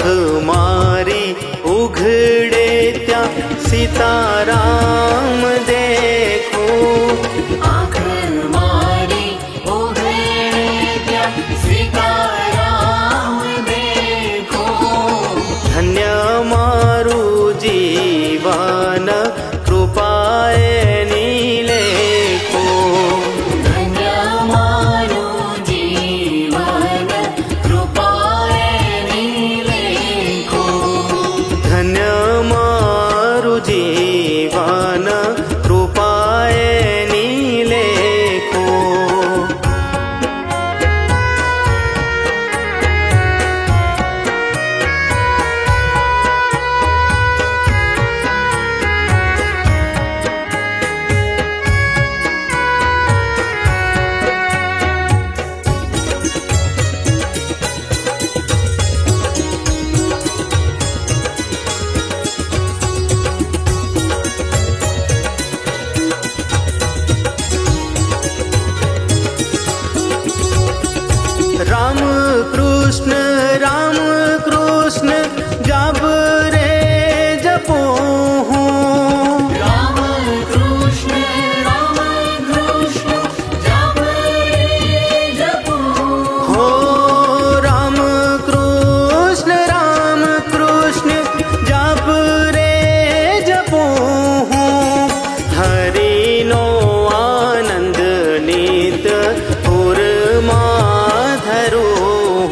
आँख मारी उघडे त्या सीताराम देखो, आँख मारी उघडे त्या सीताराम देखो, धन्य मारू जीवन कृपाए नीलेखो, धन्य मारू जीवन कृपाए नीलेखो, धन्य मारू जीवन कृपाए नीलेखो। राम कृष्ण जब रे जपो हूँ, राम कृष्ण जप रे जपो, हो राम कृष्ण जप रे जपो हूँ, हरि नो आनंद नित पुर माधरो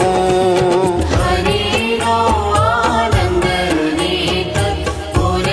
हूँ, हरि नो आनंद नित पुर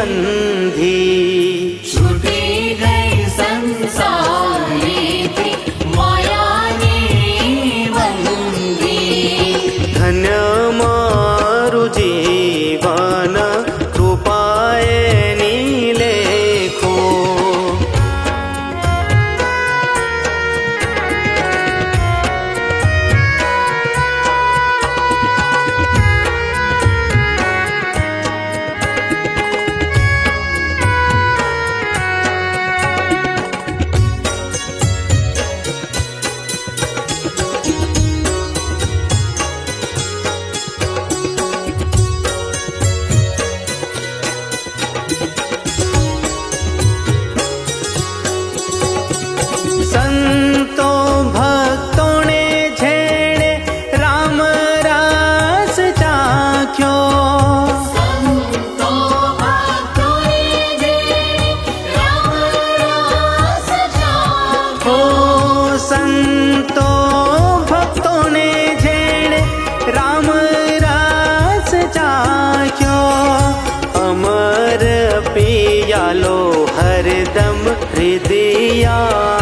બંધી છૂટી ગઈ સંસારેથી માયાની બંધી ધન્ય મારું જીવન કૃપાએની લેખો સંતો ભક્તોને જેણે રામ રાસ ચાખ્યો સંતો ભક્તોને જેણે રામ રસ ચાખ્યો ઓ સંતો ભક્તોને જેણે રામ રાસ ચાખ્યો અમર પિયાલો હરદમ હૃદયા